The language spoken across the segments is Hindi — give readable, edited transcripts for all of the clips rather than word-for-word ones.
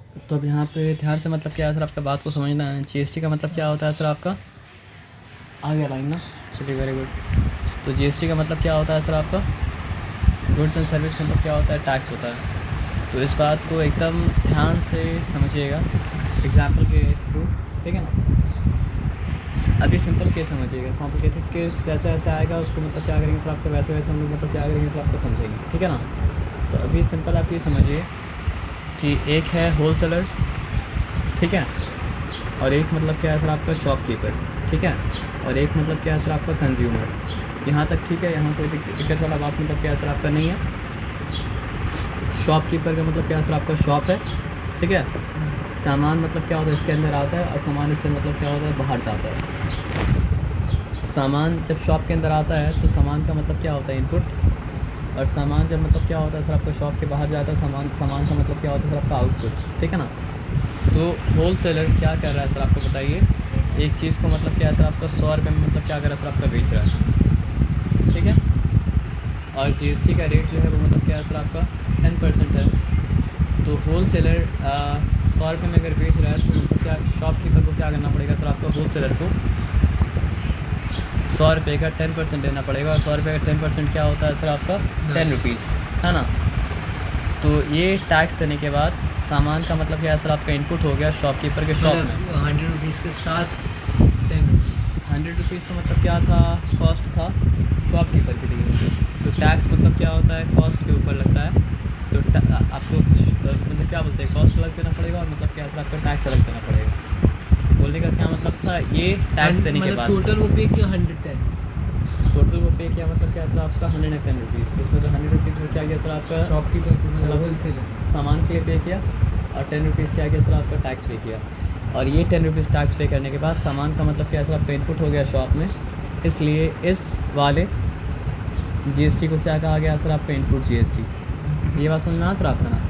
तो अब यहाँ पे ध्यान से मतलब क्या है सर आपका बात को समझना है। जीएसटी का मतलब क्या होता है सर आपका, आ गया लाइन ना, चलिए वेरी गुड। तो जीएसटी का मतलब क्या होता है सर आपका, गुड्स एंड सर्विस मतलब क्या होता है, टैक्स होता है। तो इस बात को एकदम ध्यान से समझिएगा एग्जाम्पल के थ्रू, ठीक है ना। अभी सिंपल केस समझिएगा, कॉम्प्लिकेटेड केस जैसे जैसे आएगा उसको मतलब क्या करेंगे सर आपका, वैसे वैसे हम लोग मतलब क्या करेंगे सर आपको समझेंगे, ठीक है ना। तो अभी सिंपल आप ये समझिए कि एक है होल सेलर, ठीक है, और एक मतलब क्या है सर आपका शॉपकीपर, ठीक है, और एक मतलब क्या है सर आपका कंज्यूमर। यहाँ तक ठीक है, यहाँ कोई दिक्कत वाला बात मतलब क्या है सर आपका नहीं है। शॉपकीपर का मतलब क्या है सर आपका शॉप है, ठीक है। सामान मतलब क्या होता है इसके अंदर आता है, और सामान इससे मतलब क्या होता है बाहर जाता है। सामान जब शॉप के अंदर आता है तो सामान का मतलब क्या होता है इनपुट, और सामान जब मतलब क्या होता है सर आपका शॉप के बाहर जाता है, सामान का मतलब क्या होता है सर आपका आउटपुट, ठीक है ना। तो होल सेलर क्या कर रहा है सर आपको बताइए, एक चीज़ को मतलब क्या है सर आपका 100 रुपये में मतलब क्या कर रहा है सर आपका बेच रहा है, ठीक है। और जीएसटी का रेट जो है वो मतलब क्या है सर आपका 10% है। तो होल सेलर 100 रुपये में अगर बेच रहा है तो मतलब क्या शॉपकीपर को क्या करना पड़ेगा सर आपका, होल सेलर को 100 रुपये का 10% देना पड़ेगा। और 100 रुपये का 10% क्या होता है सर आपका 10 रुपीज़, है ना। तो ये टैक्स देने के बाद सामान का मतलब क्या है सर आपका इनपुट हो गया शॉपकीपर के शॉप में। 100 रुपीज़ के साथ 10 रुपीज़। 100 रुपीज़ का मतलब क्या था, कॉस्ट था शॉपकीपर के लिए। तो टैक्स मतलब क्या होता है, कॉस्ट के ऊपर लगता है। तो आपको मतलब क्या बोलते हैं, कॉस्ट अलग देना पड़ेगा, और मतलब क्या है सर आपका टैक्स अलग देना पड़ेगा। तो बोलने का क्या मतलब था, ये टैक्स देने के बाद टोटल वो पे किया 110। टोटल वो पे किया मतलब क्या है सर आपका 110 रुपीज़, जिसमें से 100 रुपीज़ में क्या गया सर आपका शॉपकीपर को मतलब होल सेलर। सामान के लिए पे किया, और 10 रुपीज़ क्या गया सर आपका टैक्स पे किया। और ये 10 रुपीज़ टैक्स पे करने के बाद सामान का मतलब क्या है सर आपका इनपुट हो गया शॉप में, इसलिए इस वाले जीएसटी को क्या कहा गया सर आपका, इनपुट जीएसटी। ये बात समझ में आ सर आपका ना।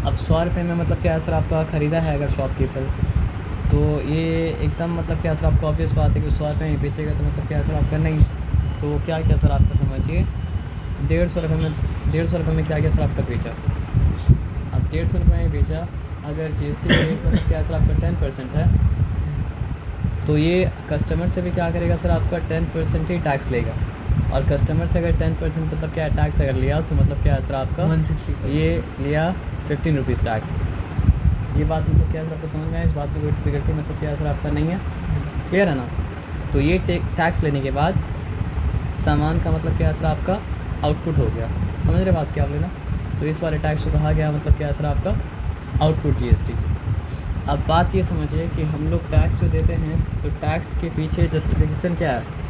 अब 100 रुपये में मतलब क्या है सर आपका ख़रीदा है अगर शॉपकीपर, तो ये एकदम मतलब क्या सर आपको ऑब्वियस बात है कि 100 रुपये में बेचेगा, तो मतलब क्या सर आपका नहीं। तो क्या क्या सर आपका समझिए, 150 रुपये में 150 रुपये में क्या क्या सर आपका बेचा। अब 150 रुपये में बेचा, अगर जीएसटी का रेट मतलब क्या सर आपका 10% है, तो ये कस्टमर से भी क्या करेगा सर आपका 10% ही टैक्स लेगा। और कस्टमर से अगर 10% मतलब क्या टैक्स अगर लिया, तो मतलब क्या है सर आपका 165। ये लिया 15 रुपीज़ टैक्स। ये बात मतलब क्या सर आपको समझ में आया, इस बात में कोई डिफिकल्टी मतलब क्या सर आपका नहीं है, क्लियर है ना। तो ये टैक्स लेने के बाद सामान का मतलब क्या सर आपका आउटपुट हो गया, समझ रहे बात क्या आप लेना। तो इस वाले टैक्स को कहा गया मतलब क्या सर आपका आउटपुट जीएसटी। अब बात ये समझिए कि हम लोग टैक्स जो देते हैं, तो टैक्स के पीछे जस्टिफिकेशन क्या है,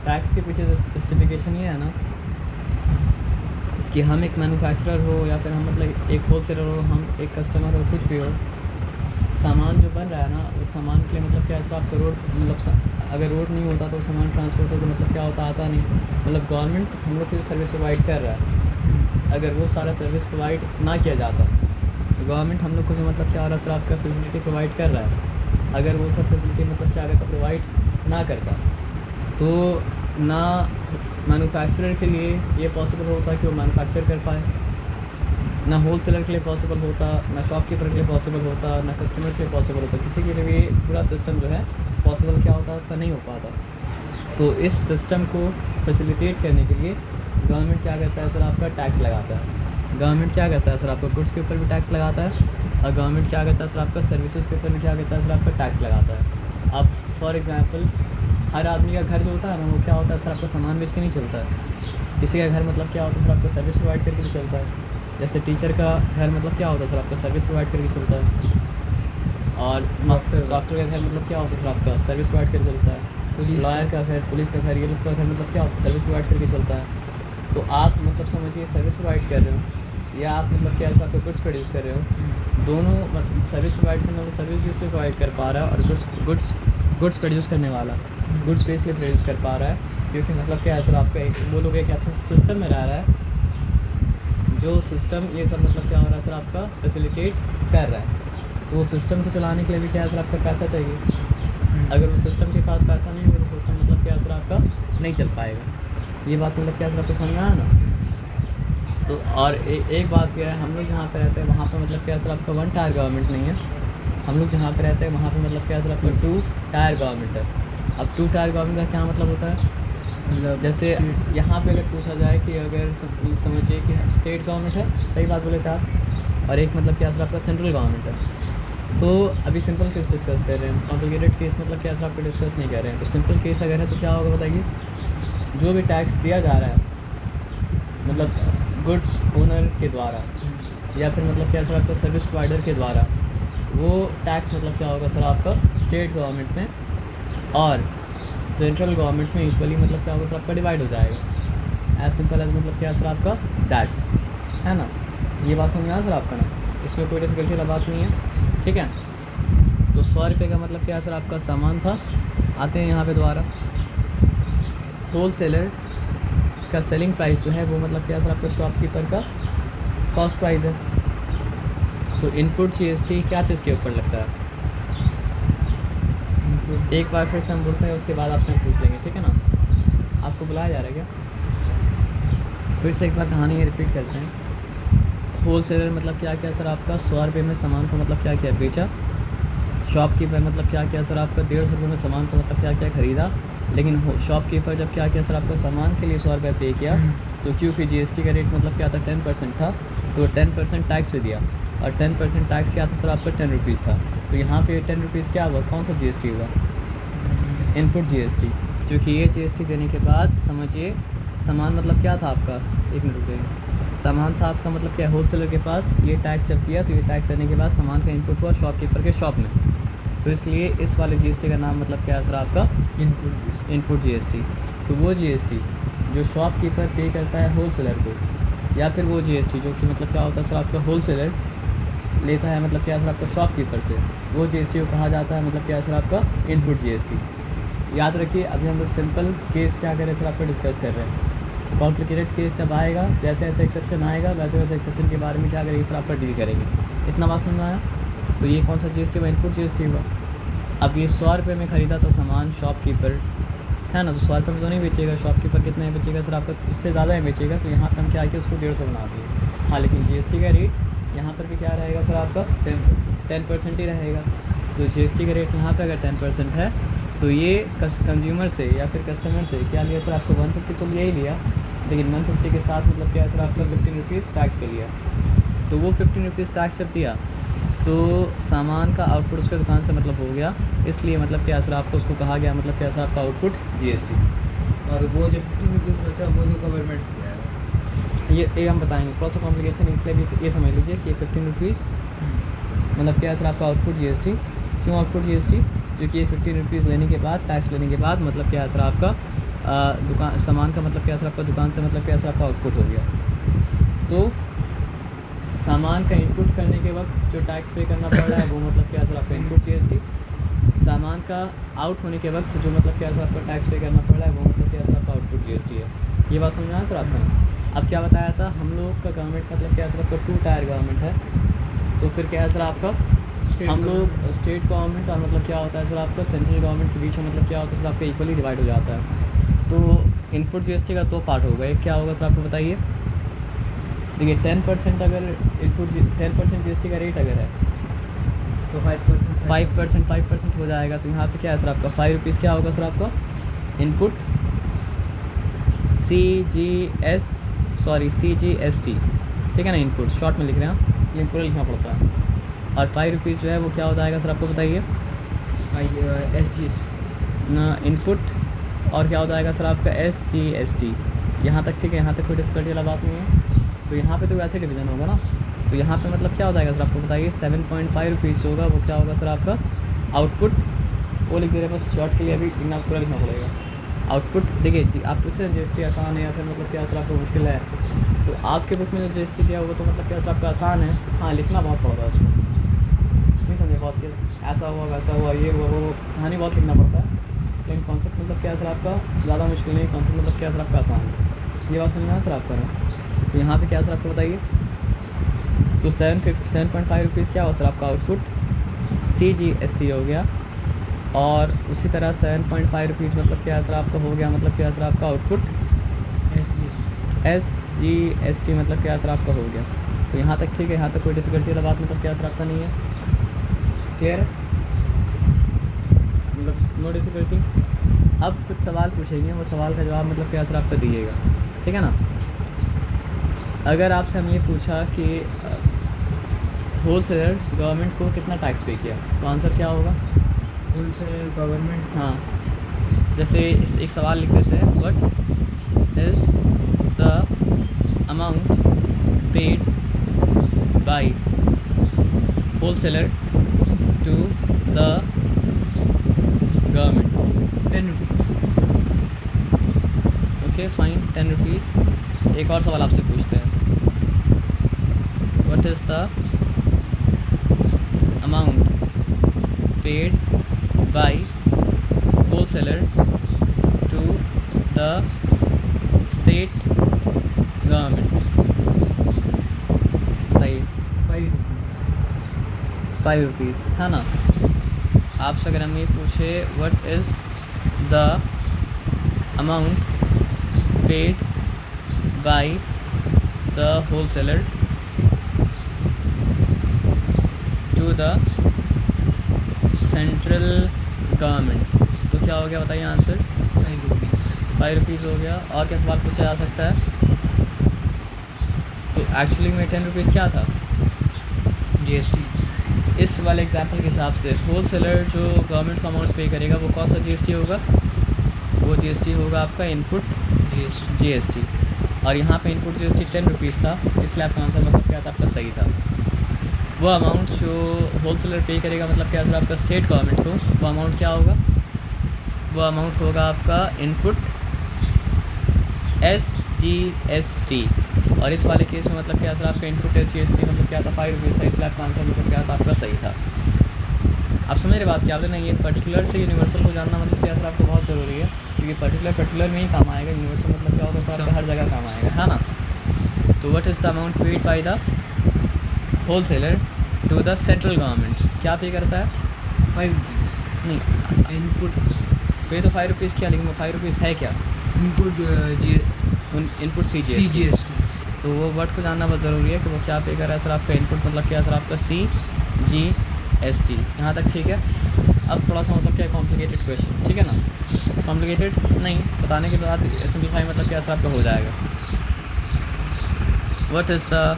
टैक्स के पीछे जस्टिफिकेशन ये है ना कि हम एक मैन्युफैक्चरर हो, या फिर हम मतलब एक होल सेलर हो, हम एक कस्टमर हो, कुछ भी हो, सामान जो बन रहा है ना उस सामान के लिए मतलब क्या है आपका रोड मतलब अगर रोड नहीं होता तो सामान ट्रांसपोर्ट हो तो मतलब क्या होता, आता नहीं। मतलब गवर्नमेंट हम लोग को जो सर्विस प्रोवाइड कर रहा है, अगर वो सारा सर्विस प्रोवाइड ना किया जाता, तो गवर्नमेंट हम लोग को जो मतलब क्या हो रहा है सर आपका फैसिलिटी प्रोवाइड कर रहा है, अगर वो सब फैसिलिटी मतलब क्या अगर प्रोवाइड ना करता, तो ना मैन्युफैक्चरर के लिए ये पॉसिबल होता कि वो मैन्युफैक्चर कर पाए, ना होल सेलर के लिए पॉसिबल होता, ना शॉपकीपर के लिए पॉसिबल होता, ना कस्टमर के लिए पॉसिबल होता, किसी के लिए भी पूरा सिस्टम जो है पॉसिबल क्या होता उसका नहीं हो पाता। तो इस सिस्टम को फैसिलिटेट करने के लिए गवर्नमेंट क्या करता है सर आपका टैक्स लगाता है। गवर्नमेंट क्या करता है सर आपका गुड्स के ऊपर भी टैक्स लगाता है, और गवर्नमेंट क्या करता है सर आपका सर्विसेज के ऊपर भी क्या करता है सर आपका टैक्स लगाता है। अब फॉर एग्ज़ाम्पल हर आदमी का घर जो होता है ना वो क्या होता है सर आपका सामान बेच के नहीं चलता है, किसी का घर मतलब क्या होता है सर आपका सर्विस प्रोवाइड करके भी चलता है। जैसे टीचर का घर मतलब क्या होता है सर आपका सर्विस प्रोवाइड करके चलता है, और डॉक्टर का घर मतलब क्या होता है सर आपका सर्विस प्रोवाइड करके चलता है, लॉयर का घर, पुलिस का घर, ये लोग का घर मतलब क्या होता है सर्विस प्रोवाइड करके चलता है। तो आप मतलब समझिए सर्विस प्रोवाइड कर रहे हो, या आप मतलब क्या आपका गुड्स प्रोड्यूस कर रहे हो, दोनों सर्विस प्रोवाइड करने वाला सर्विस भी इसलिए प्रोवाइड कर पा रहा है, और गुड्स प्रोड्यूस करने वाला गुड्स भी इसलिए प्रोड्यूस कर पा रहा है क्योंकि मतलब क्या है सर आपका एक वो लोग एक ऐसे सिस्टम में रह रहा है, जो सिस्टम ये सब मतलब क्या हो रहा है सर आपका फैसिलिटेट कर रहा है। तो वो सिस्टम को चलाने के लिए भी क्या है सर आपका पैसा चाहिए, अगर उस सिस्टम के पास पैसा नहीं होगा तो सिस्टम मतलब क्या सर आपका नहीं चल पाएगा। ये बात मतलब क्या सर आपको समझ में आया ना। तो और एक बात क्या है, हम लोग जहाँ पे रहते हैं वहाँ पे मतलब क्या सर आपका 1 टायर गवर्नमेंट नहीं है। हम लोग जहाँ पे रहते हैं वहाँ पे मतलब क्या सर आपका 2 टायर गवर्नमेंट है। अब 2 टायर गवर्नमेंट का क्या मतलब होता है, मतलब जैसे यहाँ पे अगर पूछा जाए कि अगर समझिए कि स्टेट गवर्नमेंट है, सही बात बोले थे आप, और एक मतलब क्या सर आपका सेंट्रल गवर्नमेंट है। तो अभी सिंपल केस डिस्कस कर रहे हैं, कॉम्प्लिकेटेड केस मतलब क्या सर आपको डिस्कस नहीं कर रहे हैं। तो सिंपल केस अगर है तो क्या होगा बताइए, जो भी टैक्स दिया जा रहा है मतलब गुड्स ओनर के द्वारा या फिर मतलब क्या सर आपका सर्विस प्रोवाइडर के द्वारा, वो टैक्स मतलब क्या होगा सर आपका स्टेट गवर्नमेंट में और सेंट्रल गवर्नमेंट में इक्वली मतलब क्या होगा सर आपका डिवाइड हो जाएगा। एज सिंपल एज मतलब क्या सर आपका दैट, है ना। ये बात समझ में आया सर आपका ना, इसमें कोई डिफिकल्टी वाला बात नहीं है, ठीक है। तो 100 रुपये का मतलब क्या सर आपका सामान था। आते हैं यहाँ पे दोबारा, होल सेलर का सेलिंग प्राइस जो है वो मतलब क्या सर आपका शॉपकीपर का कॉस्ट प्राइस है। तो इनपुट जीएसटी क्या चीज़ के ऊपर लगता है, एक बार फिर से हम बोलते हैं, उसके बाद आपसे हम पूछ लेंगे, ठीक है ना। आपको बुलाया जा रहा है क्या, फिर से एक बार कहानी रिपीट करते हैं। होल सेलर मतलब क्या क्या सर आपका 100 रुपये में सामान को मतलब क्या क्या बेचा। शॉपकीपर मतलब क्या क्या सर आपका 150 रुपये में सामान को मतलब क्या क्या ख़रीदा। लेकिन शॉपकीपर जब क्या क्या सर आपका सामान के लिए 100 रुपये पे किया, तो क्योंकि जीएसटी का रेट मतलब क्या था 10% था, तो 10% टैक्स भी दिया। और 10% टैक्स क्या था सर आपका 10 रुपीज़ था। तो यहाँ पे 10 रुपीज़ क्या हुआ, कौन सा जीएसटी हुआ, इनपुट जीएसटी। क्योंकि ये जीएसटी देने के बाद समझिए सामान मतलब क्या था आपका, एक मिनट रुकिए, सामान था आपका मतलब क्या होल सेलर के पास, ये टैक्स जब दिया तो ये टैक्स देने के बाद सामान का इनपुट हुआ शॉपकीपर के शॉप में। तो इसलिए इस वाले जीएसटी का नाम मतलब क्या है सर आपका इनपुट जीएसटी। तो वो जीएसटी जो शॉपकीपर पे करता है होल सेलर को, या फिर वो जीएसटी जो कि मतलब क्या होता है सर आपका होल सेलर लेता है मतलब क्या सर आपका शॉपकीपर से, वो जीएसटी को कहा जाता है मतलब क्या सर आपका इनपुट जीएसटी। याद रखिए अभी हम लोग सिंपल केस क्या करें सर आपका डिस्कस कर रहे हैं। कॉम्प्लिकेटेड केस जब आएगा, जैसे ऐसे एक्सेप्शन आएगा वैसे वैसे एक्सेप्शन के बारे में क्या करेंगे सर आपका डील करेंगे। इतना बात समझ में आया। तो ये कौन सा जीएसटी हुआ, इनपुट जीएसटी हुआ। अब ये 100 रुपये में ख़रीदा था सामान शॉपकीपर, है ना, तो 100 रुपये में तो नहीं बेचेगा शॉपकीपर, कितने में बेचेगा सर आपका, इससे ज़्यादा ही बेचेगा। तो यहाँ पर हम क्या किया, उसको 150 बना दिए। हाँ, लेकिन जीएसटी का रेट यहाँ पर भी क्या रहेगा सर आपका 10% ही रहेगा। तो जीएसटी का रेट यहाँ पे अगर 10% है तो ये कंज्यूमर से या फिर कस्टमर से क्या लिया सर आपको 150 तो लिया ही लिया, लेकिन 150 के साथ मतलब क्या सर आपका 15 रुपीज़ टैक्स पे लिया। तो वो 15 रुपीज़ टैक्स जब दिया तो सामान का आउटपुट उसके दुकान से मतलब हो गया, इसलिए मतलब क्या सर आपको उसको कहा गया मतलब क्या सर आपका आउटपुट जीएसटी। और वो जो 15 रुपीज़ बचा वो जो गवर्नमेंट ये हम बताएंगे, थोड़ा सा कॉम्प्लिकेशन इसलिए भी ये समझ लीजिए कि 15 रुपीज़ मतलब क्या है सर आपका आउटपुट जीएसटी। क्यों आउटपुट जीएसटी, क्योंकि ये 15 रुपीज़ लेने के बाद टैक्स लेने के बाद मतलब क्या है सर आपका दुकान सामान का मतलब क्या सर आपका दुकान से मतलब क्या सर आपका आउटपुट हो गया। तो सामान का इनपुट करने के वक्त जो टैक्स पे करना पड़ रहा है वो मतलब क्या सर आपका इनपुट जीएसटी। सामान का आउट होने के वक्त जो मतलब क्या सर आपका टैक्स पे करना पड़ रहा है वो मतलब क्या सर आपका आउटपुट जीएसटी है। ये बात समझ में आया सर आपका। अब क्या बताया था, हम लोग का गवर्नमेंट मतलब क्या सर आपका 2 टायर गवर्नमेंट है। तो फिर क्या है सर आपका हम लोग स्टेट गवर्नमेंट और मतलब क्या होता है सर आपका सेंट्रल गवर्नमेंट के बीच में मतलब क्या होता है सर आपका इक्वली डिवाइड हो जाता है। तो इनपुट जीएसटी का 2 पार्ट होगा, एक क्या होगा सर आपको बताइए। देखिए 10% अगर इनपुट 10% जीएसटी का रेट अगर है तो 5% हो जाएगा। तो यहाँ पे क्या है सर आपका 5 रुपीज़ क्या होगा सर आपका इनपुट CGST, ठीक है ना, इनपुट शॉर्ट में लिख रहे हैं आप, ये पूरा लिखना पड़ता है। और 5 रुपीज़ जो है वो क्या हो जाएगा सर आपको बताइए, SGST ना इनपुट, और क्या हो जाएगा सर आपका SGST। यहाँ तक ठीक है, यहाँ तक कोई डिफिकल्टी वाला बात नहीं है। तो यहाँ पे तो वैसे डिवीज़न होगा ना, तो यहाँ पे मतलब क्या हो जाएगा सर आपको बताइए 7.5 रुपीज़ जो होगा वो क्या होगा सर आपका आउटपुट। वो लिख दे रहे बस शॉर्ट के लिए, अभी लिखना पूरा लिखना पड़ेगा आउटपुट। देखिए जी आप पूछ रहे हैं जीएसटी आसान है या फिर मतलब क्या सर आपको मुश्किल है, तो आपके बुक में जो जीएसटी दिया होगा तो मतलब क्या सर आपका आसान है। हाँ, लिखना बहुत पड़ता है उसको, नहीं समझे बहुत कि ऐसा हुआ वैसा हुआ ये हुआ वो, कहानी बहुत लिखना पड़ता है। लेकिन कॉन्सेप्ट मतलब क्या सर आपका ज़्यादा मुश्किल नहीं, कॉन्सेप्ट मतलब क्या सर आपका आसान है। ये बात समझना है सर आपका ना। तो यहाँ पे क्या सर आपको बताइए, तो 7.5 रुपीज़ क्या हुआ सर आपका आउटपुट CGST हो गया। और उसी तरह 7.5 रुपीज़ मतलब क्या सर आपका हो गया मतलब क्या सर आपका आउटपुट SGST मतलब क्या सर आपका हो गया। तो यहाँ तक ठीक है, यहाँ तक कोई डिफ़िकल्टी वाला बात मतलब क्या सर आपका नहीं है, क्लियर है, मतलब नो डिफ़िकल्टी। अब कुछ सवाल पूछेंगे, वो सवाल का जवाब मतलब क्या सर आपका दीजिएगा, ठीक है ना। अगर आपसे हम ये पूछा कि होल सेलर गवर्नमेंट को कितना टैक्स पे किया, तो आंसर क्या होगा। होलसेलर गवर्नमेंट, हाँ, जैसे एक सवाल लिख देते हैं, what is the amount paid by wholesaler to the government. 10 rupees. Okay fine, 10 rupees. एक और सवाल आपसे पूछते हैं, what is the amount paid by wholesaler to the state government, बताइए। 5 रुपीज़। 5 रुपीज़, है ना। आपसे अगर हम ये पूछे what is the amount paid by the wholesaler to the central government, तो क्या हो गया बताइए आंसर। 5 रुपीज़। 5 रुपीज़ हो गया। और क्या सवाल पूछा जा सकता है। तो एक्चुअली में 10 रुपीज़ क्या था, GST। इस वाले एग्जांपल के हिसाब से होल सेलर जो गवर्नमेंट का अमाउंट पे करेगा वो कौन सा GST होगा, वो GST होगा आपका इनपुट GST। और यहाँ पे इनपुट GST 10 रुपीज़ था, इसलिए आपका आंसर मतलब क्या था आपका सही था। वो अमाउंट जो होल सेलर पे करेगा मतलब क्या सर आपका स्टेट गवर्नमेंट को, वो अमाउंट क्या होगा, वो अमाउंट होगा आपका इनपुट SGST। और इस वाले केस में मतलब क्या सर आपका इनपुट SGST मतलब क्या था 5 रुपीज़ था, इसलिए आपका आंसर मतलब क्या था आपका सही था। आप समझ रहे बात क्या आपने, नहीं ये पर्टिकुलर से यूनिवर्सल को जानना मतलब क्या सर आपको बहुत ज़रूरी है, क्योंकि पर्टिकुलर में ही काम आएगा, यूनिवर्सल मतलब क्या होगा सर आपका हर जगह काम आएगा, है ना। तो what is the amount paid by the wholesaler to the central government, क्या पे करता है 5 रुपीज़। नहीं, इनपुट फिर तो 5 रुपीज़ क्या, लेकिन वो 5 रुपीज़ है क्या, इनपुट CGST। तो वो वर्ड को जानना बहुत ज़रूरी है कि वो क्या पे कर रहा है सर आपका इनपुट मतलब क्या सर आपका CGST। यहाँ तक ठीक है। अब थोड़ा सा मतलब क्या कॉम्प्लिकेटेड क्वेश्चन, ठीक है ना, कॉम्प्लिकेटेड नहीं, बताने के बाद सिंप्लीफाई मतलब क्या सर आपका हो जाएगा। What is the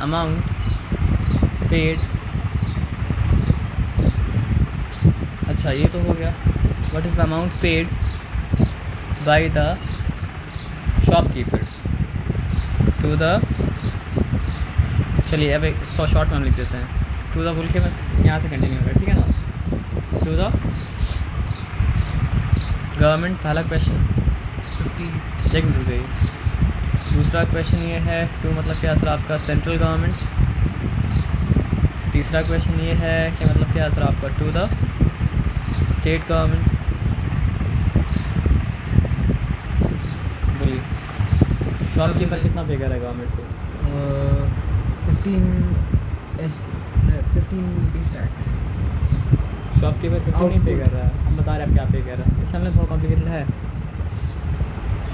amount paid, अच्छा ये तो हो गया। What is the amount paid by the shopkeeper to the, चलिए अब एक शॉर्ट में हम लिख देते हैं, टू द बोल के मैं यहाँ से कंटिन्यू हो रहा है, ठीक है ना। टू द गवर्नमेंट, पहला क्वेश्चन 15। एक मिनट जाइए। दूसरा क्वेश्चन ये है टू मतलब क्या सर आपका सेंट्रल गवर्नमेंट। तीसरा क्वेश्चन ये है कि मतलब क्या सर आपका टू द स्टेट गवर्नमेंट। बोलिए, शॉपकीपर कितना पे कर रहा है गवर्नमेंट को, 15 रुपीज़ टैक्स। शॉपकीपर 15 नहीं पे कर रहा है, हम बता रहे हैं आप क्या पे कर रहा है, इससे हमने बहुत कॉम्प्लिकेटेड है।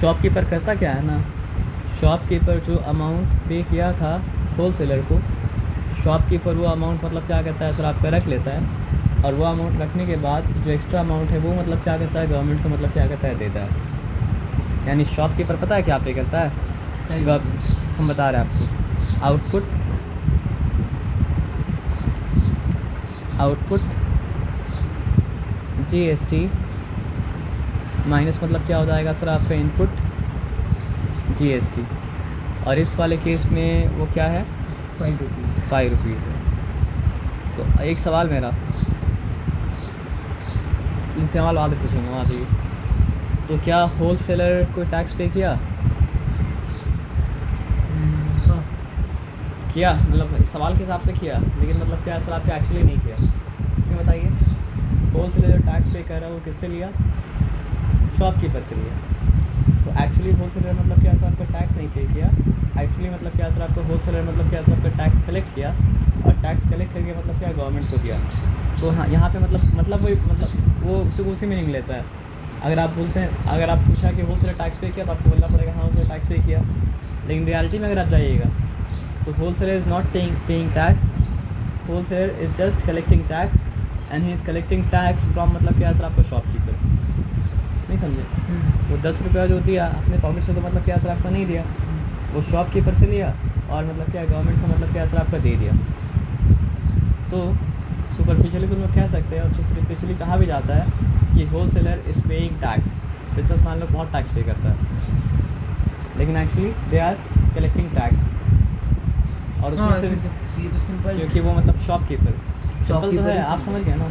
शॉपकीपर करता क्या है ना, शॉपकीपर जो अमाउंट पे किया था होल सेलर को, शॉपकीपर वो अमाउंट मतलब क्या करता है सर आपका रख लेता है, और वो अमाउंट रखने के बाद जो एक्स्ट्रा अमाउंट है वो मतलब क्या करता है गवर्नमेंट को मतलब क्या करता है देता है। यानी शॉपकीपर पता है क्या पे करता है, हम बता रहे हैं आपको, आउटपुट GST माइनस मतलब क्या हो जाएगा सर आपका इनपुट GST। और इस वाले केस में वो क्या है 5 रुपीज़। 5 रुपीज़ है। तो एक सवाल मेरा, इस सवाल बाद में पूछेंगे वहाँ से, तो क्या होल सेलर को टैक्स पे किया, हाँ किया मतलब सवाल के हिसाब से किया, लेकिन मतलब क्या सर आपने एक्चुअली नहीं किया, क्यों बताइए। होल सेलर जो टैक्स पे कर रहा है वो किससे लिया, शॉपकीपर से लिया। तो एक्चुअली होल सेलर मतलब क्या सर आपको टैक्स नहीं पे किया, एक्चुअली मतलब क्या सर आपको होल सेलर मतलब क्या सर आपका टैक्स कलेक्ट किया, और टैक्स कलेक्ट करके मतलब क्या गवर्नमेंट को दिया। तो हाँ यहाँ पे मतलब वही मतलब वो उसी मीनिंग लेता है। अगर आप बोलते हैं, अगर आप पूछा कि होल सेलर टैक्स पे किया तो आपको बोलना पड़ेगा हाँ होल सेलर टैक्स पे किया। लेकिन रियलिटी में अगर आप जाइएगा तो wholesaler is not paying tax, wholesaler is just collecting tax and he is collecting tax from मतलब क्या सर आपका शॉपकीपर। नहीं समझे? वो 10 रुपया जो दिया अपने पॉकेट से तो मतलब क्या सर आपका नहीं दिया, वो शॉपकीपर से लिया और मतलब क्या गवर्नमेंट को मतलब क्या सर आपका दे दिया। तो सुपरफिशियली तुम लोग कह सकते हैं, और सुपरफिशियली कहा भी जाता है कि wholesaler is paying tax, business मान लो बहुत टैक्स पे करता है, लेकिन actually they are collecting tax. और उसमें से ये तो सिंपल, क्योंकि वो मतलब शॉपकीपर सिंपल तो है, आप समझ गए ना।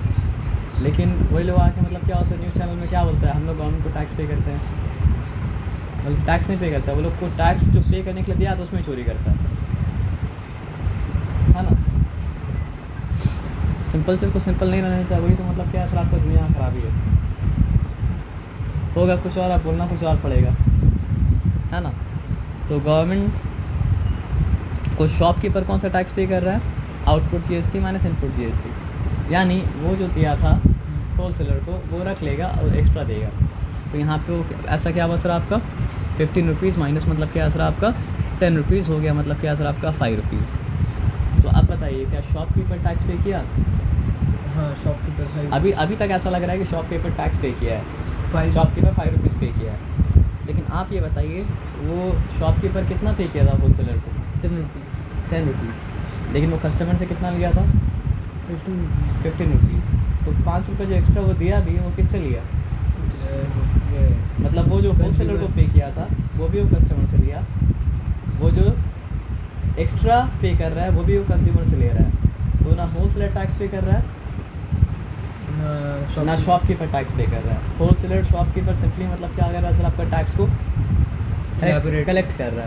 लेकिन वही लोग आके मतलब क्या होता है न्यूज़ चैनल में क्या बोलता है, हम लोग गवर्नमेंट को टैक्स पे करते हैं, मतलब टैक्स नहीं पे करता है, वो लोग को टैक्स जो पे करने के लिए दिया तो उसमें चोरी करता है ना। सिंपल चीज़ को सिंपल नहीं रहने देता, वही तो मतलब क्या सर आपका दुनिया खराबी है। होगा कुछ और, आप बोलना कुछ और पड़ेगा, है ना। तो गवर्नमेंट को शॉपकीपर कौन सा टैक्स पे कर रहा है, output GST minus input GST, यानी वो जो दिया था होल सेलर को वो रख लेगा और एक्स्ट्रा देगा। तो यहाँ पे वो ऐसा क्या हुआ सर आपका 15 रुपीज़ माइनस मतलब क्या सर आपका 10 रुपीज़ हो गया, मतलब क्या सर आपका 5 रुपीज़। तो अब बताइए क्या शॉपकीपर टैक्स पे किया? हाँ शॉपकीपर अभी तक ऐसा लग रहा है कि शॉपकीपर टैक्स पे किया है, 5 शॉपकीपर 5 रुपीज़ पे किया है। लेकिन आप ये बताइए वो शॉपकीपर कितना पे किया था होल सेलर को? 10 रुपीज़ 10 रुपीज़। लेकिन वो कस्टमर से कितना लिया था? 15 रुपीज़। तो 5 रुपये जो एक्स्ट्रा वो दिया भी वो किससे लिया? मतलब वो जो होल सेलर को पे किया था वो भी वो कस्टमर से लिया, वो जो एक्स्ट्रा पे कर रहा है वो भी वो कंज्यूमर से ले रहा है। तो ना होल सेलर टैक्स पे कर रहा है ना शॉपकीपर टैक्स पे कर रहा है। होल सेलर शॉपकीपर सिंपली मतलब क्या कर रहा है सर आपका टैक्स को कलेक्ट कर रहा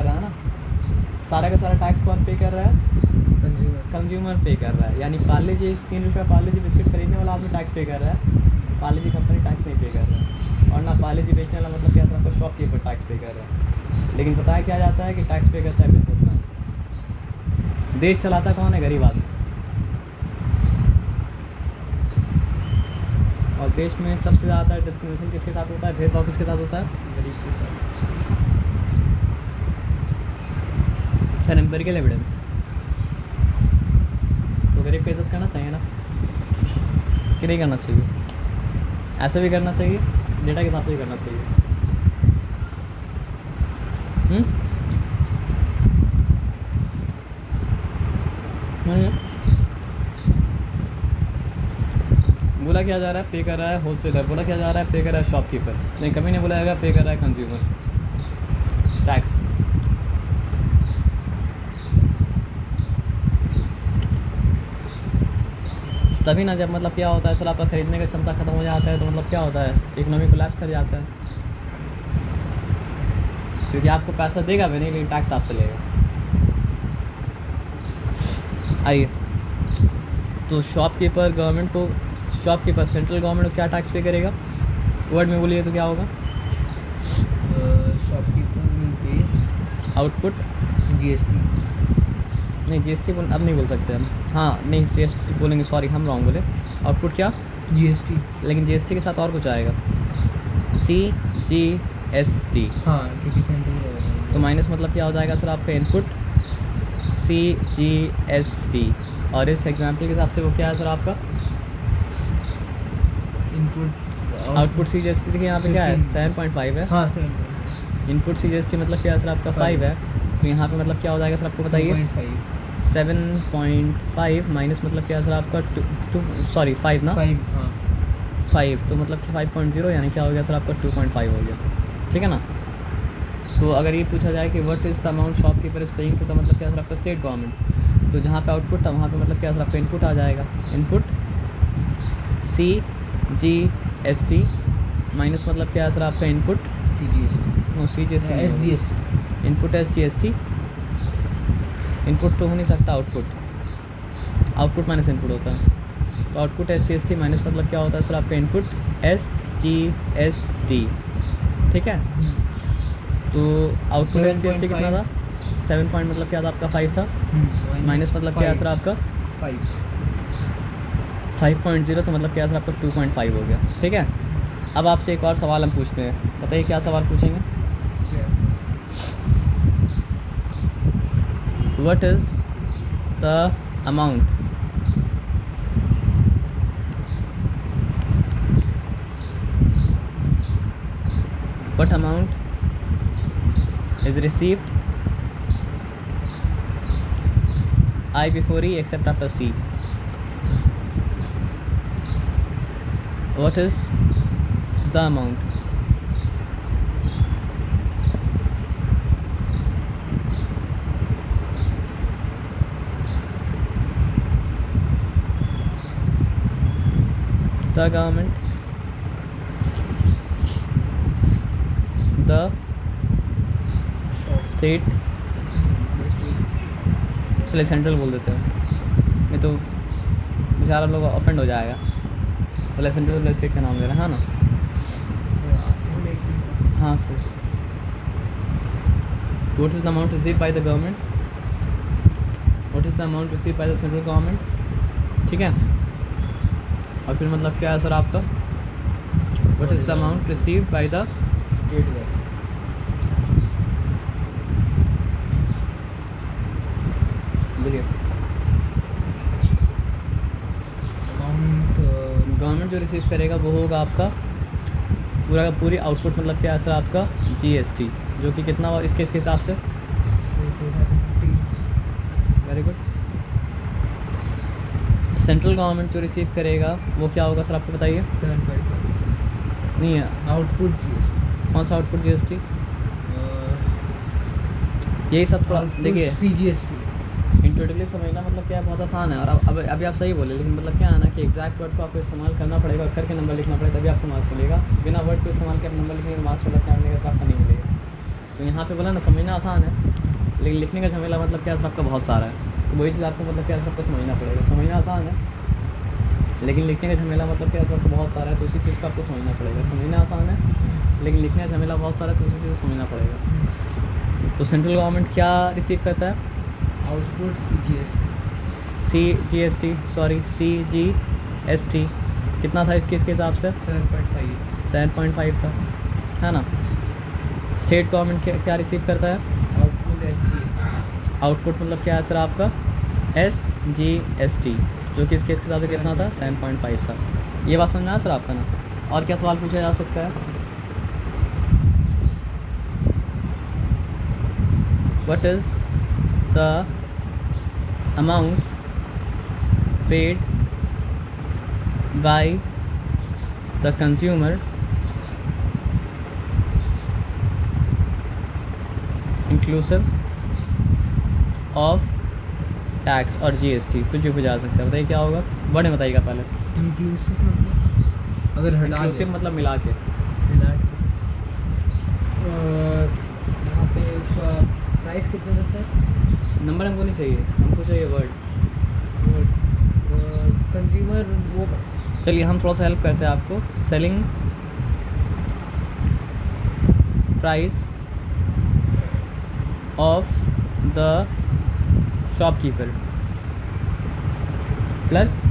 है ना। सारा का सारा टैक्स कौन पे कर रहा है? कंज्यूमर पे कर रहा है। यानी पार्ले जी 3 रुपये पार्ले जी बिस्किट खरीदने वाला आदमी टैक्स पे कर रहा है, पार्ले जी कंपनी टैक्स नहीं पे कर रहा है। और ना पार्ले जी बेचने वाला मतलब क्या था आपका शॉपकीपर टैक्स पे कर रहा है। लेकिन पता है क्या जाता है कि टैक्स पे करता है बिजनेसमैन। देश चलाता कौन है? गरीब आदमी। और देश में सबसे ज़्यादा डिस्क्रिमिनेशन किसके साथ होता है, भेदभाव किसके साथ होता है? गरीब के साथ। Sir empirical evidence. तो गरीब की इज्जत करना चाहिए ना कि नहीं करना चाहिए? ऐसे भी करना चाहिए, डेटा के हिसाब से भी करना चाहिए। बोला क्या जा रहा है पे कर रहा है होल सेलर, बोला क्या जा रहा है पे कर रहा है शॉपकीपर, नहीं कभी नहीं बोला जाएगा पे कर रहा है कंज्यूमर टैक्स। तभी ना जब मतलब क्या होता है सर आपका खरीदने की क्षमता खत्म हो जाता है तो मतलब क्या होता है इकोनॉमी कोलैप्स कर जाता है, क्योंकि आपको पैसा देगा भी नहीं लेकिन टैक्स आपसे लेगा। आइए तो शॉपकीपर गवर्नमेंट को, शॉपकीपर सेंट्रल गवर्नमेंट को क्या टैक्स पे करेगा? वर्ड में बोलिए तो क्या होगा? Shopkeeper will pay output GST। नहीं GST अब नहीं बोल सकते हम, हाँ नहीं GST बोलेंगे, सॉरी हम रॉन्ग बोले। आउटपुट क्या? GST। लेकिन GST के साथ और कुछ आएगा, CGST। हाँ क्योंकि सेंट्रल तो माइनस मतलब क्या हो जाएगा सर आपका इनपुट CGST। और इस एग्जाम्पल के हिसाब से वो क्या है सर आपका इनपुट आउटपुट CGST। देखिए यहाँ पे क्या है 7.5 है। हाँ 7.5। इनपुट CGST मतलब क्या है सर आपका 5 है। तो यहाँ पे मतलब क्या हो जाएगा सर आपको बताइए? 7.5 माइनस मतलब क्या है सर आपका 5 ना 5। हाँ 5 तो मतलब कि 5.0 यानी क्या हो गया सर आपका 2.5 हो गया, ठीक है ना। तो अगर ये पूछा जाए कि what is the amount shopkeeper is paying तो मतलब क्या सर आपका स्टेट गवर्नमेंट। तो जहाँ पे आउटपुट है वहाँ पे मतलब क्या सर आपका इनपुट आ जाएगा, इनपुट CGST माइनस मतलब क्या है सर आपका input CGST input SGST। Input तो हो नहीं सकता, आउटपुट माइनस इनपुट होता है। तो आउटपुट SGST माइनस मतलब क्या होता है सर आपका इनपुट SGST, ठीक है। तो आउटपुट SGST कितना था? 7 पॉइंट मतलब क्या था आपका 5 था, माइनस मतलब क्या है सर आपका 5 5.0 तो मतलब क्या सर आपका 2.5 हो गया, ठीक है। अब आपसे एक और सवाल हम पूछते हैं, बताइए क्या सवाल पूछेंगे। What is the amount what amount is received I before E except after C? What is the amount? The government, the state, चलिए सेंट्रल बोल देते हैं, नहीं तो बेचारा लोग ऑफेंड हो जाएगा, बोले सेंट्रल स्टेट का नाम ले रहा है ना। हाँ sir. What is the amount received by the government? What is the amount received by the central government? ठीक है। और फिर मतलब क्या है सर आपका, What is the amount received by the state government. बोलिए। अमाउंट गवर्नमेंट जो रिसीव करेगा वो होगा आपका पूरा का पूरी आउटपुट, मतलब क्या है सर आपका GST, जो कि कितना हुआ इसके हिसाब से। Very good. सेंट्रल गवर्नमेंट जो रिसीव करेगा वो क्या होगा सर आपको बताइए। 7.5 नहीं है, आउटपुट GST। कौन सा आउटपुट GST? यही सब थोड़ा देखिए, CGST। इंटुइटिवली समझना मतलब क्या है, बहुत आसान है। और अब अभी आप सही बोले, लेकिन मतलब क्या है ना कि एग्जैक्ट वर्ड को आपको इस्तेमाल करना पड़ेगा और करके नंबर लिखना पड़ेगा, तभी आपको मार्क्स मिलेगा। बिना वर्ड को इस्तेमाल के आप नंबर लिखेंगे मार्क्स मिलेगा, क्या मिलेगा सर आपका नहीं मिलेगा। तो यहाँ पे बोला ना समझना आसान है, लेकिन लिखने का झमेला मतलब क्या सर आपका बहुत सारा है। तो वही चीज़ आपको मतलब क्या सर आपको समझना पड़ेगा। समझना आसान है लेकिन लिखने का झमेला मतलब क्या सर आपको बहुत सारा है, तो उसी चीज़ को आपको समझना पड़ेगा। समझना आसान है लेकिन लिखने का झमेला बहुत सारा है, तो उसी चीज़ को समझना पड़ेगा। तो सेंट्रल गवर्नमेंट क्या रिसीव करता है? आउटपुट CGST, कितना था इसके हिसाब से? 7.5 था, है ना। स्टेट गवर्नमेंट क्या रिसीव करता है? Output SGST। आउटपुट मतलब क्या है सर आपका SGST, जो कि इसके हिसाब से कितना था? 7.5 था। ये बात समझ में आया सर आपका ना। और क्या सवाल पूछा जा सकता है? What is the amount paid by the consumer inclusive of tax और GST? कुछ भी पूछा जा सकता है, बताइए क्या होगा। वर्ड में बताइएगा पहले। इंक्लूसिव मतलब अगर हटा इंक्लूसिव मतलब मिला के। मिला के यहाँ पे उसका प्राइस कितना था सर? नंबर हमको नहीं चाहिए, हमको चाहिए वर्ड। कंज्यूमर वो चलिए हम थोड़ा सा हेल्प करते हैं आपको। Selling price of the shopkeeper plus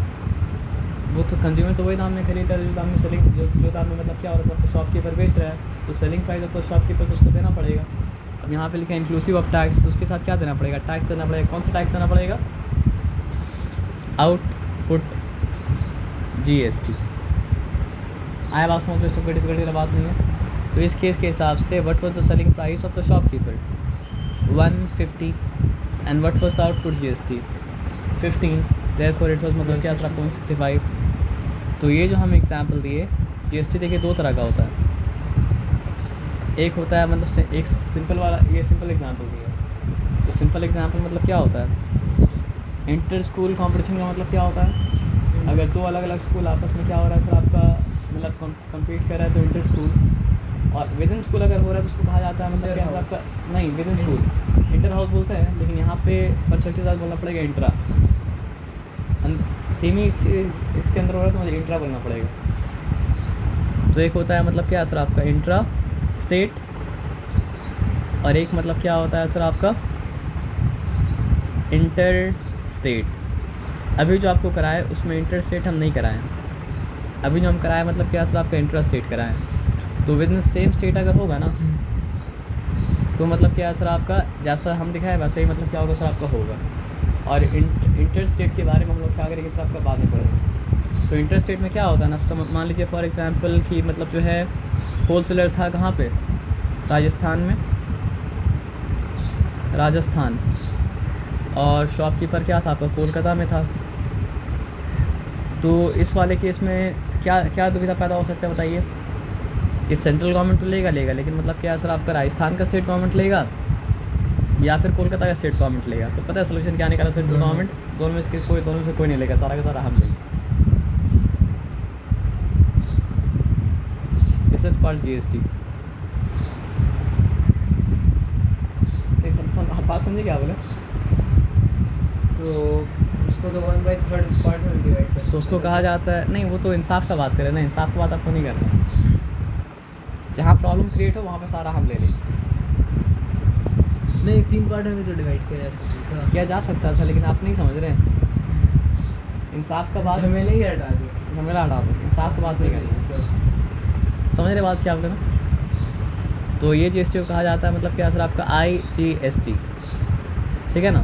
वो तो कंज्यूमर तो वही दाम में खरीद रहा है जो दाम में सेलिंग जो दाम में मतलब क्या हो रहा है सबको शॉपकीपर बेच रहा है, तो सेलिंग प्राइस तो शॉपकीपर को उसको देना पड़ेगा। अब यहाँ पे लिखा है इंक्लूसिव ऑफ टैक्स, तो उसके साथ क्या देना पड़ेगा? टैक्स देना पड़ेगा। कौन सा टैक्स देना पड़ेगा? Output GST। आया बात समझ लो, इसको डिफिकल्टी वाला बात नहीं है। तो इस केस के हिसाब से what was the selling price of the shopkeeper 150 and what was the output GST 15, therefore it was मतलब क्या सर 165। तो ये जो हम एग्जांपल दिए, GST देखिए दो तरह का होता है। एक होता है मतलब एक सिंपल वाला, ये सिंपल एग्जांपल दिया। तो सिंपल एग्जांपल मतलब क्या होता है? इंटर स्कूल कंपटीशन का मतलब क्या होता है? अगर दो अलग अलग स्कूल आपस में क्या हो रहा है सर आपका मतलब कम्पीट कर रहा है, तो इंटर स्कूल। और विद इन स्कूल अगर हो रहा है तो उसको कहा जाता है मतलब क्या सर आपका, नहीं with in school inter house बोलते हैं, लेकिन यहाँ पे परस्पेक्टिव के साथ बोलना पड़ेगा इंट्रा। सेमी इसके अंदर हो रहा है तो मुझे इंट्रा बोलना पड़ेगा। तो एक होता है मतलब क्या सर आपका इंट्रा स्टेट, और एक मतलब क्या होता है सर आपका इंटर स्टेट। अभी जो आपको कराए उसमें इंटरस्टेट हम नहीं कराएं, अभी जो हम कराए मतलब क्या सर आपका इंटरस्टेट कराएं, तो विद इन सेम स्टेट अगर होगा ना तो मतलब क्या सर आपका जैसा हम दिखाए वैसे ही मतलब क्या होगा सर आपका होगा। और इंटरस्टेट के बारे में हम लोग क्या करेंगे सर आपका बाद में पढ़ेंगे। तो इंटरस्टेट में क्या होता है ना, मान लीजिए फॉर एग्जांपल कि मतलब जो है होलसेलर था कहाँ पे, राजस्थान में, राजस्थान, और शॉपकीपर क्या था आपका कोलकाता में था। तो इस वाले केस में क्या क्या दुविधा पैदा हो सकता है बताइए, कि सेंट्रल गवर्नमेंट तो लेगा लेकिन मतलब क्या सर आपका राजस्थान का स्टेट गवर्नमेंट लेगा या फिर कोलकाता का स्टेट गवर्नमेंट लेगा। तो पता है सोल्यूशन क्या निकाला, सेंट्रल गवर्नमेंट, दोनों में से कोई नहीं लेगा, सारा का सारा हम लेंगे। This is called GST। आप बात समझे क्या बोले, तो उसको तो 1/3 पार्ट में डिवाइड कर, तो उसको कहा जाता है, नहीं वो तो इंसाफ का बात करें ना, इंसाफ की बात आपको नहीं करना। जहाँ प्रॉब्लम क्रिएट हो वहाँ पे सारा हम ले लें। नहीं 3 पार्ट में भी तो डिवाइड किया जा सकता था, किया जा सकता था लेकिन आप नहीं समझ रहे हैं। इंसाफ का बात, झमेले ही हटा दिया, झमेला हटा दो, इंसाफ की बात नहीं करनी। समझ रहे बात क्या आप लोग ना। तो ये GST को कहा जाता है मतलब क्या सर आपका IGST, ठीक है ना।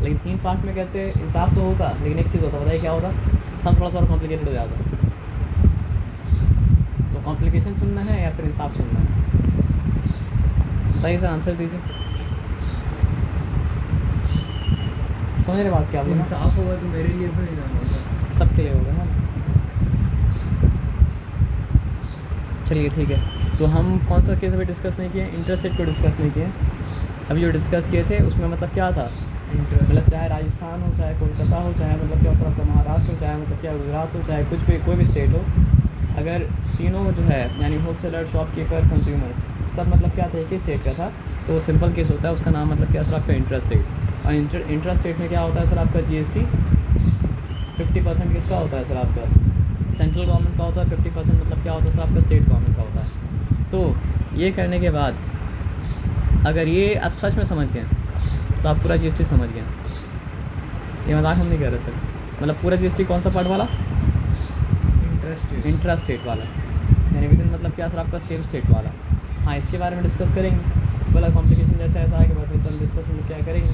लेकिन 3 पार्ट में कहते हैं इंसाफ तो होता, लेकिन एक चीज़ होता, बताइए क्या होता, सम थोड़ा सा और कॉम्प्लिकेटेड हो जाता। तो कॉम्प्लिकेशन चुनना है या फिर इंसाफ चुनना है, बताइए सर, आंसर दीजिए। समझ रहे बात क्या आप लोग ना? इंसाफ होगा तो मेरे लिए थोड़ी ना होगा, सबके लिए होगा ना। चलिए ठीक है, तो हम कौन सा केस अभी डिस्कस नहीं किए, इंटरस्टेट को डिस्कस नहीं किए। अभी जो डिस्कस किए थे उसमें मतलब क्या था, मतलब चाहे राजस्थान हो, चाहे कोलकाता हो, चाहे मतलब क्या आपका महाराष्ट्र हो, चाहे मतलब क्या गुजरात हो, चाहे कुछ भी कोई भी स्टेट हो, अगर तीनों जो है यानी होलसेलर, शॉपकीपर, कंज्यूमर, सब मतलब क्या था एक ही स्टेट का था, तो वो सिंपल केस होता है, उसका नाम मतलब क्या सर आपका इंटरस्टेट। और इंटरस्टेट में क्या होता है सर आपका GST 50% किसका होता है सर आपका, सेंट्रल गवर्नमेंट का होता है, 50% मतलब क्या होता है सर आपका स्टेट गवर्नमेंट का होता है। तो ये करने के बाद अगर ये आप सच में समझ गए तो आप पूरा GST समझ गए। ये मजाक हम नहीं कर रहे सर, मतलब पूरा GST कौन सा पार्ट वाला, इंट्रास्टेट वाला, यानी विद इन मतलब क्या सर आपका सेम स्टेट वाला। हाँ इसके बारे में डिस्कस करेंगे, बोला कॉम्प्लिकेशन जैसे ऐसा है कि बस हम डिस्कस में क्या करेंगे।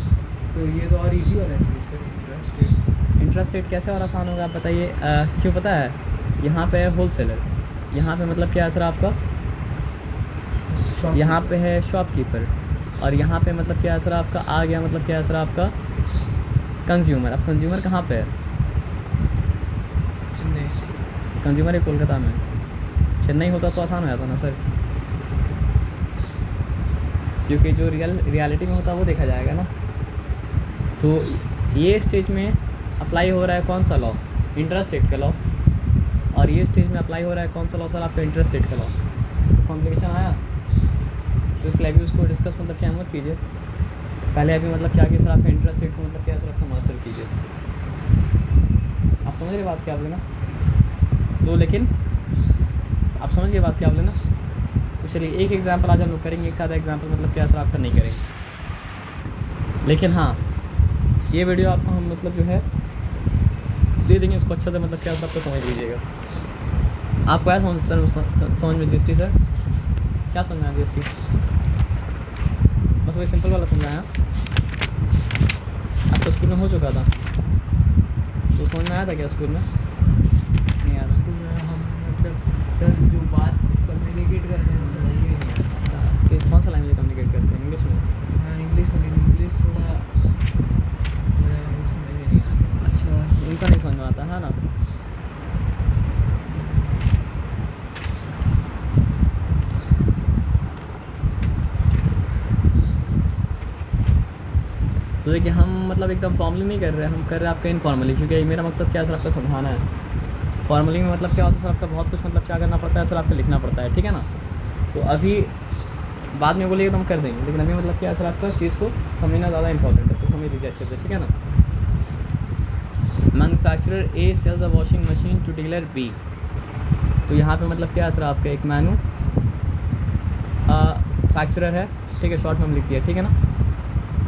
तो ये तो और इजी होना चाहिए सर, इंट्रास्टेट कैसे और आसान होगा आप बताइए। क्यों पता है, यहाँ पे है होलसेलर, यहाँ पे मतलब क्या है सर आपका, यहाँ पे है शॉपकीपर, और यहाँ पे मतलब क्या है सर आपका आ गया मतलब क्या है सर आपका कंज्यूमर। अब कंज्यूमर कहाँ पे है, चेन्नई, कंज्यूमर है कोलकाता में। चेन्नई होता तो आसान हो जाता ना सर, क्योंकि जो रियलिटी में होता वो देखा जाएगा ना। तो ये स्टेज में अप्लाई हो रहा है कौन सा लॉ, इंट्रास्टेट का लॉ, और ये स्टेज में अप्लाई हो रहा है कौन सा लॉ सर आपका, इंट्रास्टेट का लॉ। तो कॉम्प्लिकेशन आया, तो इसलिए अभी उसको डिस्कस मतलब क्या मत कीजिए, पहले अभी मतलब क्या कि सर आपका इंटरेस्ट रेट को मतलब क्या सर आपका मास्टर कीजिए। आप समझ रहे बात क्या आप लेना, तो लेकिन आप समझ गए बात क्या आप लेना। तो चलिए एक एग्जांपल आज हम लोग करेंगे, एक सादा एग्जांपल मतलब क्या सर आपका नहीं करेंगे, लेकिन हाँ ये वीडियो आपको हम मतलब जो है दे देंगे, उसको अच्छा से मतलब क्या सर आपको समझ लीजिएगा। आपको क्या समझ में GST सर, क्या समझना है GST, बस वही सिंपल वाला समझाया। आपको स्कूल में हो चुका था तो समझ में आया था क्या स्कूल में, नहीं आया था। स्कूल में हम मतलब सर जो बात कम्युनिकेट करते हैं समझ में नहीं आता। कि कौन सा लैंग्वेज कम्युनिकेट करते हैं, इंग्लिश में? हाँ इंग्लिश में, इंग्लिश थोड़ा समझ में नहीं आता। अच्छा उनका नहीं समझ में आता है ना। तो देखिए हम मतलब एकदम फॉर्मली नहीं कर रहे हैं, हम कर रहे हैं आपका इनफॉर्मली, क्योंकि मेरा मकसद क्या है सर आपका समझाना है। फॉर्मली में मतलब क्या होता है सर आपका बहुत कुछ मतलब क्या करना पड़ता है सर, आपको लिखना पड़ता है, ठीक है ना। तो अभी बाद में बोलिए तो हम कर देंगे, लेकिन अभी मतलब क्या है सर आपका चीज़ को समझना ज़्यादा इंपॉर्टेंट है, तो समझ लीजिए अच्छे से, ठीक है ना। Manufacturer A sells a washing machine to dealer B। तो यहाँ पे मतलब क्या है सर आपका एक फैक्चरर है, ठीक है, शॉर्ट में हम लिख दिया, ठीक है ना।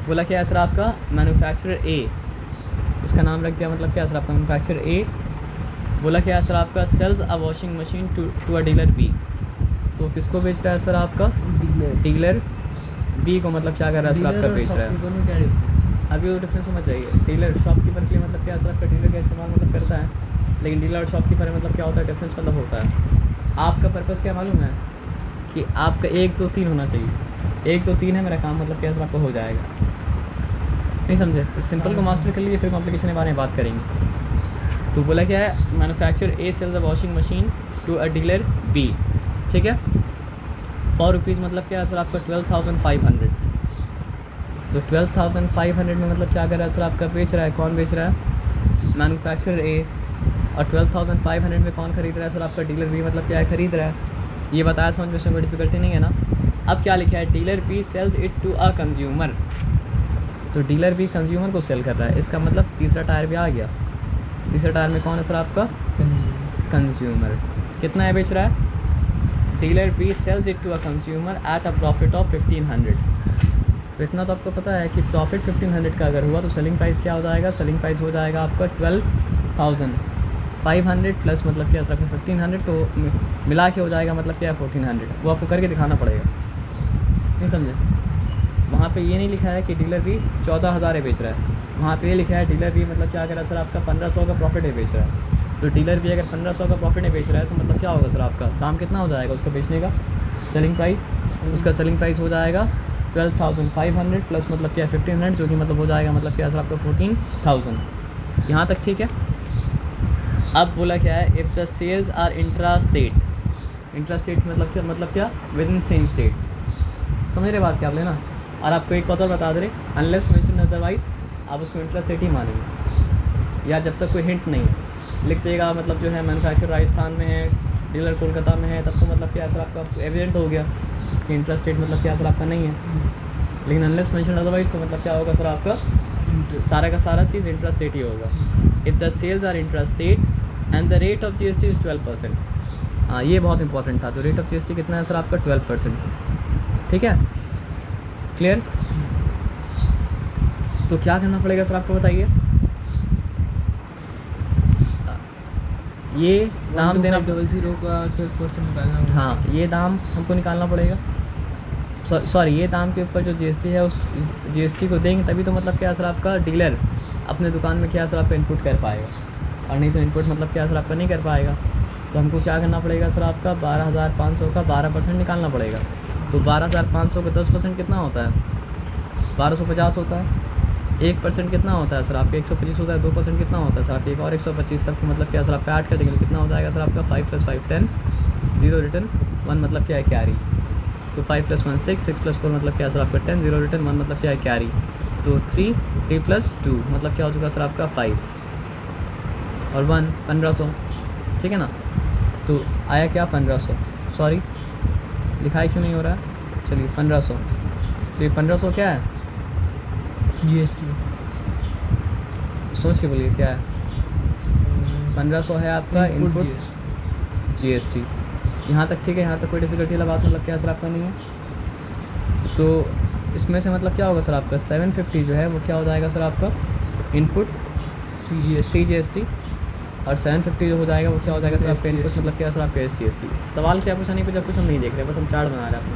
बोला क्या है सर आपका मैन्युफैक्चरर A इसका नाम रख दिया, मतलब क्या सर आपका मैन्युफैक्चरर ए बोला क्या सर आपका sells a washing machine to a dealer B, तो किसको बेच रहा है सर आपका डीलर बी को, मतलब क्या कर रहा है सर आपका बेच रहा है। में क्या डिफरेंस? अभी वो डिफरेंस समझ जाइए, डीलर शॉपकीपर के लिए मतलब क्या सर आपका डीलर का इस्तेमाल मतलब करता है, लेकिन डीलर और शॉपकीपर में मतलब क्या होता है डिफरेंस मतलब होता है। आपका पर्पज़ क्या मालूम है कि आपका 1 2 3 होना चाहिए, 1 2 3 है मेरा काम, मतलब क्या सर आपका हो जाएगा, नहीं समझे। सिंपल को मास्टर कर लीजिए, फिर कॉम्प्लिकेशन के बारे में बात करेंगे। तो बोला क्या है manufacturer A sells a washing machine to a dealer B, ठीक है। ₹4 मतलब क्या है सर आपका 12,500, तो 12,500 में मतलब क्या कर रहा है सर आपका बेच रहा है, कौन बेच रहा है मैन्युफैक्चरर ए, और 12,500 में कौन खरीद रहा है सर आपका डीलर बी, मतलब क्या है खरीद रहा है। ये बताया समझ में, इसमें कोई डिफिकल्टी नहीं है ना। अब क्या लिखा है dealer B sells it to a consumer, तो डीलर बी कंज्यूमर को सेल कर रहा है, इसका मतलब तीसरा टायर भी आ गया। तीसरा टायर में कौन है सर आपका कंज्यूमर, कितना है बेच रहा है dealer B sells it to a consumer at a profit of 1500, तो इतना तो आपको पता है कि प्रॉफिट 1500 का अगर हुआ तो सेलिंग प्राइस क्या हो जाएगा, सेलिंग प्राइस हो जाएगा आपका 12,500 प्लस मतलब क्या होता है 1500, तो मिला के हो जाएगा मतलब क्या है 1400, वो आपको करके दिखाना पड़ेगा, नहीं समझे। वहाँ पे ये नहीं लिखा है कि डीलर भी 14,000 बेच रहा है, वहाँ पे ये लिखा है डीलर भी मतलब क्या कर रहा है सर आपका 1500 का प्रॉफिट है बेच रहा है, तो डीलर भी अगर 1500 का प्रॉफिट है बेच रहा है तो मतलब क्या होगा सर आपका दाम कितना हो जाएगा उसका बेचने का, सेलिंग प्राइस, उसका सेलिंग प्राइस हो जाएगा 12,500 प्लस मतलब क्या 1500, जो कि मतलब हो जाएगा मतलब क्या सर आपका 14,000। यहाँ तक ठीक है। अब बोला क्या है if the sales are intra state मतलब क्या विद इन सेम स्टेट, समझ रहे बात क्या आप लेना। और आपको एक पता बता दे रहे अनलेस मेंशन अदरवाइज आप उसको इंट्रा स्टेट ही मानेंगे, या जब तक कोई हिंट नहीं है लिख देगा मतलब जो है मैन्युफैक्चर राजस्थान में है डीलर कोलकाता में है, तब तो मतलब क्या सर आपका एविडेंट हो गया कि इंट्रा स्टेट मतलब क्या सर आपका नहीं है। लेकिन अनलेस मेंशन अदरवाइज तो मतलब क्या होगा सर आपका सारा का सारा चीज़ इंट्रा स्टेट ही होगा। If the sales are intra state and the rate of GST is 12%, हाँ ये बहुत इंपॉर्टेंट था, तो रेट ऑफ GST कितना है सर आपका 12%, ठीक है क्लियर। तो क्या करना पड़ेगा सर आपको बताइए, ये दाम देना 12,500 का 12% निकालना होगा। हाँ ये दाम हमको निकालना पड़ेगा, सॉरी ये दाम के ऊपर जो GST है उस GST को देंगे तभी तो मतलब क्या सर आपका डीलर अपने दुकान में क्या सर आपका इनपुट कर पाएगा, और नहीं तो इनपुट मतलब क्या सर आपका नहीं कर पाएगा। तो हमको क्या करना पड़ेगा सर आपका 12,500 का 12% निकालना पड़ेगा, तो 12,500 का 10% कितना होता है 1250 होता है, 1% कितना होता है सर आपका 125 होता है, 2% कितना होता है सर आपका एक और 125, सबको मतलब क्या सर आपका ऐड कर देंगे तो कितना हो जाएगा सर आपका 5 + 5 10, 0 रिटर्न 1 मतलब क्या है कैरी, तो 5 + 1 6, 6 + 4 मतलब क्या सर आपका 10, 0 रिटर्न 1 मतलब क्या है कैरी, तो 3 + 2 मतलब क्या हो चुका सर आपका 5 और 1 1500, ठीक है ना। तो आया क्या 1500, सॉरी लिखाई क्यों नहीं हो रहा है, चलिए 1500, तो ये 1500 क्या है GST सोच के बोलिए क्या है 1500 है आपका इनपुट GST। यहाँ तक ठीक है, यहाँ तक कोई डिफ़िकल्टी वाला बात मतलब क्या सर आपका नहीं है। तो इसमें से मतलब क्या होगा सर आपका 750 जो है वो क्या हो जाएगा सर आपका इनपुट CGST, और 750 जो हो जाएगा वो क्या हो जाएगा सर आपका इनपुट मतलब क्या सर आपका SGST। सवाल क्या पूछा नहीं पूछा कुछ हम नहीं देख रहे, बस हम चार्ट बना रहे हैं अपना,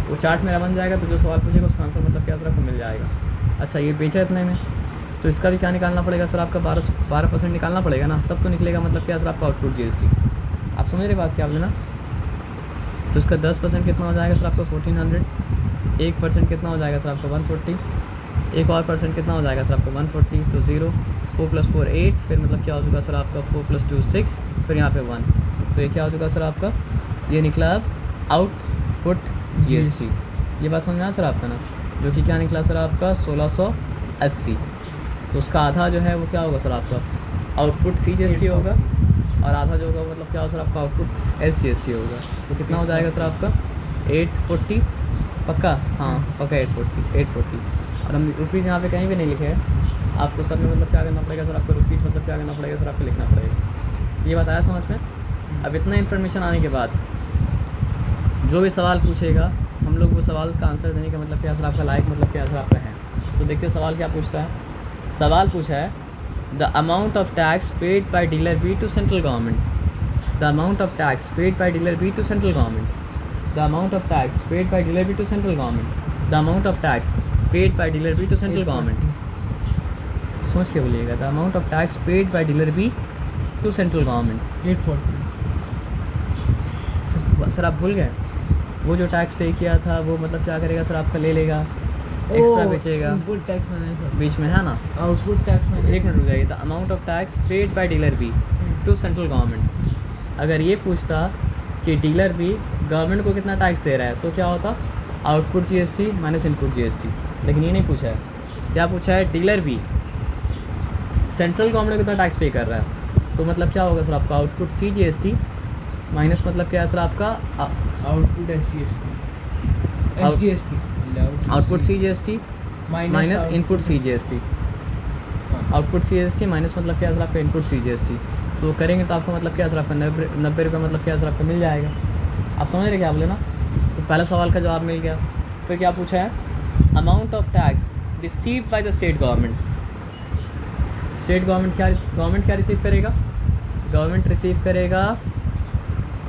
वो चार्ट मेरा बन जाएगा तो जो सवाल पूछेगा उसका आंसर मतलब क्या सर आपको मिल जाएगा। अच्छा ये बेचा इतने में, तो इसका भी क्या निकालना पड़ेगा सर आपका 12% निकालना पड़ेगा ना, तब तो निकलेगा मतलब क्या सर आपका आउटपुट GST। आप समझ रहे बात क्या आप लेना। तो इसका 10% कितना हो जाएगा सर आपका 1400, 1% कितना हो जाएगा सर आपका 140, एक और परसेंट कितना हो जाएगा सर आपका 140, तो 0 4 + 4 8, फिर मतलब क्या हो चुका सर आपका 4 + 2 6, फिर यहाँ पे 1, तो ये क्या हो चुका सर आपका ये निकला अब आउटपुट GST। ये बात समझ में आया सर आपका ना, जो कि क्या निकला सर आपका 1680, तो उसका आधा जो है वो क्या होगा सर आपका आउटपुट CGST होगा, और आधा जो होगा मतलब क्या होगा सर आपका आउटपुट SGST होगा, तो कितना हो जाएगा सर आपका 840 पक्का, हाँ पक्का 840। और हम रुपीज़ यहाँ पे कहीं भी नहीं लिखे हैं, आपको सब में मतलब क्या करना पड़ेगा सर आपको रुपीज़ मतलब क्या करना पड़ेगा सर आपको लिखना पड़ेगा। ये बताया समझ में। अब इतना इन्फॉर्मेशन आने के बाद जो भी सवाल पूछेगा हम लोग वो सवाल का आंसर देने का मतलब क्या सर आपका लायक मतलब क्या सर आपका है। तो देखते सवाल क्या पूछता है। सवाल पूछा है the amount of tax paid by dealer B to central government, the amount of tax paid by dealer B to central government, the amount of tax paid by dealer B to central government, the amount of tax paid by dealer B to central government. सोच के बोलिएगा, the amount of tax paid by dealer B to central government. 840। Sir आप भूल गए, वो जो टैक्स पे किया था वो मतलब क्या करेगा सर, आपका ले लेगा, एक्स्ट्रा बेचेगा इनपुट टैक्स मैंने सर, बीच में, है ना। आउटपुट टैक्स मैंने। एक मिनट रुक जाइए। The amount of tax paid by dealer B to central government, अगर ये पूछता कि डीलर बी गवर्नमेंट को कितना टैक्स दे रहा है तो क्या होता, output GST minus input GST. लेकिन ये नहीं पूछा है, क्या पूछा है, डीलर बी सेंट्रल गवर्नमेंट को कितना टैक्स पे कर रहा है, तो मतलब क्या होगा सर आपका, आउटपुट सी जीएसटी माइनस मतलब क्या है सर आपका output SGST, output C GST minus input C GST, output C GST minus मतलब क्या है सर आपका इनपुट सी जीएसटी। तो करेंगे तो आपको मतलब क्या है सर आपका 90 रुपये मतलब क्या है सर आपका मिल जाएगा। आप समझ रहे क्या बोले ना। तो पहला सवाल का जवाब मिल गया। फिर क्या पूछा है, amount of tax receive by the state government. State government क्या रिसीव करेगा, गवर्नमेंट रिसीव करेगा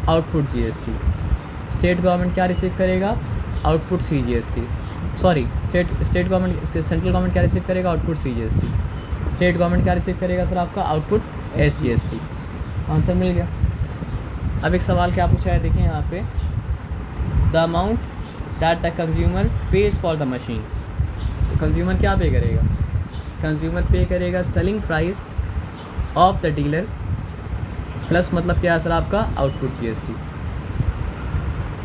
आउटपुट जीएसटी। स्टेट गवर्नमेंट क्या रिसीव करेगा, output C GST. Sorry, state government central government क्या रिसीव करेगा, output C GST. State government क्या रिसीव करेगा सर आपका, आउटपुट एस जीएसटी। आंसर मिल गया। अब एक सवाल क्या पूछा है, देखिए यहाँ पे, the amount that the consumer page for the machine. तो कंज्यूमर क्या पे करेगा, कंज्यूमर पे करेगा selling price of the dealer plus मतलब क्या है सर आपका, आउटपुट जीएसटी।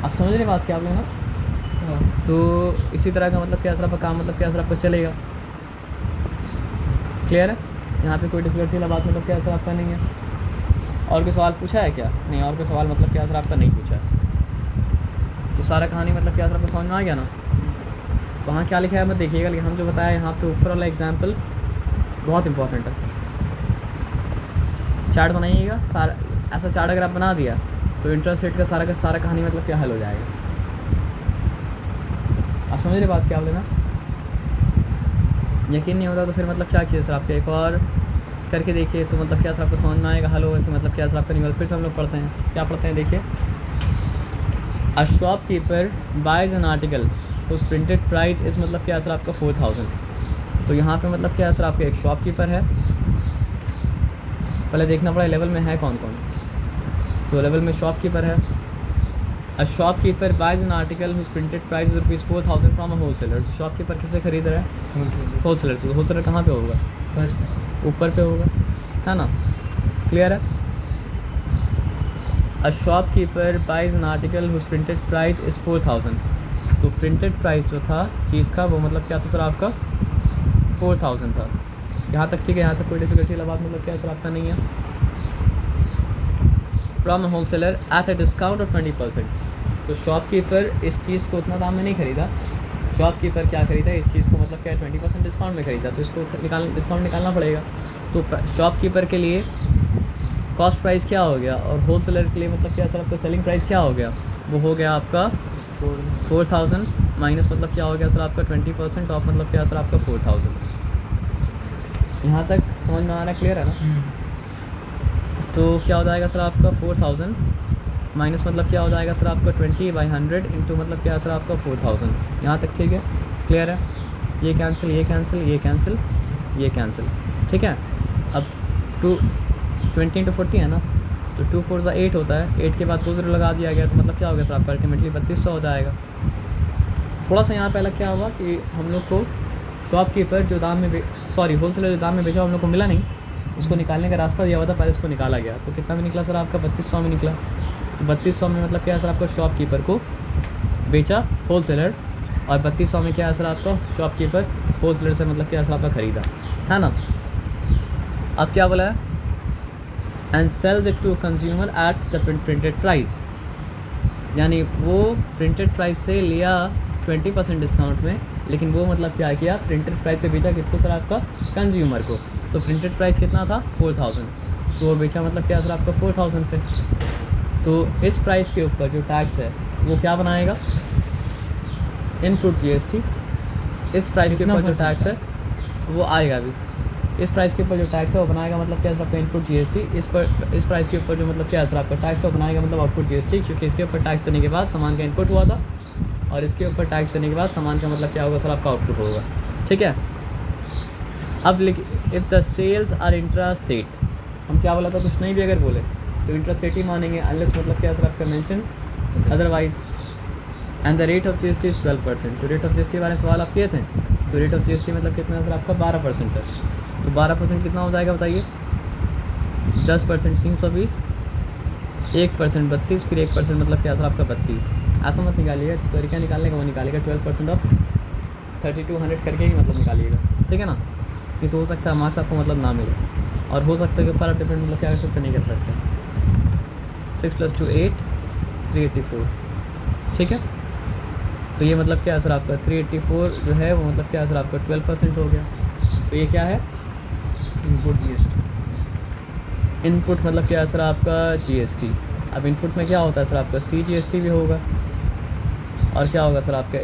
आप समझ रहे बात क्या आप लोग ना। तो इसी तरह का मतलब क्या सर आपका काम मतलब क्या सर आपका चलेगा। क्लियर है, यहाँ पे कोई डिफिकल्टी वाला बात मतलब क्या सर आपका नहीं है। और कोई सवाल पूछा है क्या, नहीं और कोई सवाल मतलब क्या सर आपका नहीं पूछा है। तो सारा कहानी मतलब क्या सर आपको समझ में आ गया ना। वहाँ क्या लिखा है मत देखिएगा, लेकिन हम जो बताया यहाँ पे ऊपर वाला एग्जाम्पल बहुत इंपॉर्टेंट है। चार्ट बनाइएगा, सारा ऐसा चार्ट अगर आप बना दिया तो इंटरेस्ट रेट का सारा कहानी मतलब क्या हल हो जाएगा। आप समझ रहे बात क्या बोले ना। यकीन नहीं होता तो फिर मतलब क्या किया सर आपके, एक और करके देखिए तो मतलब क्या सर आपको समझ में आएगा, हल होगा कि मतलब क्या सर आपका नहीं होगा। फिर से हम लोग पढ़ते हैं, क्या पढ़ते हैं देखिए, a shopkeeper buys an article whose printed price is मतलब क्या सर आपका 4000। तो यहाँ पे मतलब क्या सर आपका एक शॉपकीपर है, पहले देखना पड़ा लेवल में है कौन कौन। तो लेवल में शॉपकीपर है, a shopkeeper buys an article whose printed price ₹4000 from a wholesaler. तो शॉपकीपर किससे खरीद रहा है, होलसेलर से। होलसेलर कहाँ पे होगा, ऊपर पे होगा, है ना। क्लियर है। A shopkeeper buys an article whose printed price is 4000। तो प्रिंटेड प्राइस जो था चीज़ का वो मतलब क्या था सर आपका 4000 था। यहाँ तक ठीक है, यहाँ तक कोई डिफिकल्टी वाला बात मतलब क्या सर आपका नहीं है। From a wholesaler at a discount of 20%। तो शॉपकीपर इस चीज़ को उतना दाम में नहीं खरीदा, शॉपकीपर क्या खरीदा, इस चीज़ को मतलब क्या 20% डिस्काउंट में खरीदा। तो इसको डिस्काउंट निकालना पड़ेगा। तो शॉपकीपर के लिए कॉस्ट प्राइस क्या हो गया और होलसेलर के लिए मतलब क्या सर आपका सेलिंग प्राइस क्या हो गया, वो हो गया आपका 4000 माइनस मतलब क्या हो गया सर आपका 20% ऑफ मतलब क्या सर आपका 4000। यहाँ तक समझ में आ रहा है, क्लियर है ना। तो क्या हो जाएगा सर आपका 4000 माइनस मतलब क्या हो जाएगा सर आपका 20/100 इंटू मतलब क्या सर आपका 4000। यहाँ तक ठीक है, क्लियर है। ये कैंसिल, ये कैंसिल, ये कैंसिल, ये कैंसिल, ठीक है। अब 20 × 40 है ना, तो 2 4 8 होता है। 8 के बाद 2 0 लगा दिया गया तो मतलब क्या हो गया सर आपका अल्टीमेटली 3200 हो जाएगा। थोड़ा सा यहाँ पे अलग क्या हुआ कि हम लोग को शॉपकीपर जो दाम में होलसेलर जो दाम में बेचा हम लोग को मिला नहीं, उसको निकालने का रास्ता दिया हुआ था, पहले उसको निकाला गया। तो कितना में निकला सर आपका 3200 में निकला। तो 3200 में मतलब क्या है सर आपका शॉपकीपर को बेचा होलसेलर, और 3200 में क्या है सर आपका शॉपकीपर होलसेलर से मतलब क्या है सर आपका ख़रीदा, है ना। अब क्या बोला है, and sells it to consumer at the printed price. यानी वो प्रिंटेड प्राइस से लिया 20% डिस्काउंट में, लेकिन वो मतलब क्या किया, प्रिंटेड प्राइस से बेचा किसको सर आपका, कंज्यूमर को। तो प्रिंटेड प्राइस कितना था 4000, तो वो बेचा मतलब क्या सर आपका 4000 पे। तो इस प्राइस के ऊपर जो टैक्स है वो क्या बनाएगा, इनपुट जीएसटी। इस प्राइस के ऊपर जो टैक्स है वो आएगा भी, इस प्राइस के ऊपर जो टैक्स है वो बनाएगा मतलब क्या सर आपका इनपुट जीएसटी, इस प्राइस के ऊपर जो मतलब क्या सर आपका टैक्स है वो बनाएगा मतलब आउटपुट जीएसटी, क्योंकि इसके ऊपर टैक्स देने के बाद सामान का इनपुट हुआ था और इसके ऊपर टैक्स देने के बाद सामान का मतलब क्या होगा सर आपका आउटपुट होगा। ठीक है, अब लिखिए if the sales are intra state, हम क्या बोला था, कुछ नहीं भी अगर बोले तो इंट्रा स्टेट ही मानेंगे, अनलेस मतलब क्या सर आपका mention otherwise, and the rate of GST is 12%। तो रेट ऑफ जीएसटी वाले सवाल आप किए थे, तो रेट ऑफ जीएसटी मतलब कितना सर आपका 12% है। तो 12% कितना हो जाएगा बताइए, 10% 320, 1% 32, फिर 1% मतलब क्या सर आपका 32। ऐसा मत निकालिएगा, तो तरीका निकालने का वो निकालिएगा 12% ऑफ 3200 करके ही मतलब निकालिएगा। ठीक है ना, ये तो हो सकता है मार्क्स आपको मतलब ना मिले, और हो सकता है कि ऊपर आप डिपेंड मतलब क्या कर सकते नहीं कर सकते। 6 + 2 8 384। ठीक है, तो ये मतलब क्या है सर आपका 384 जो है वो मतलब क्या है सर आपका 12% हो गया। तो ये क्या है, इनपुट जीएसटी। इनपुट मतलब क्या है सर आपका जीएसटी। अब इनपुट में क्या होता है सर आपका सी जीएसटी भी होगा, और क्या होगा सर आपका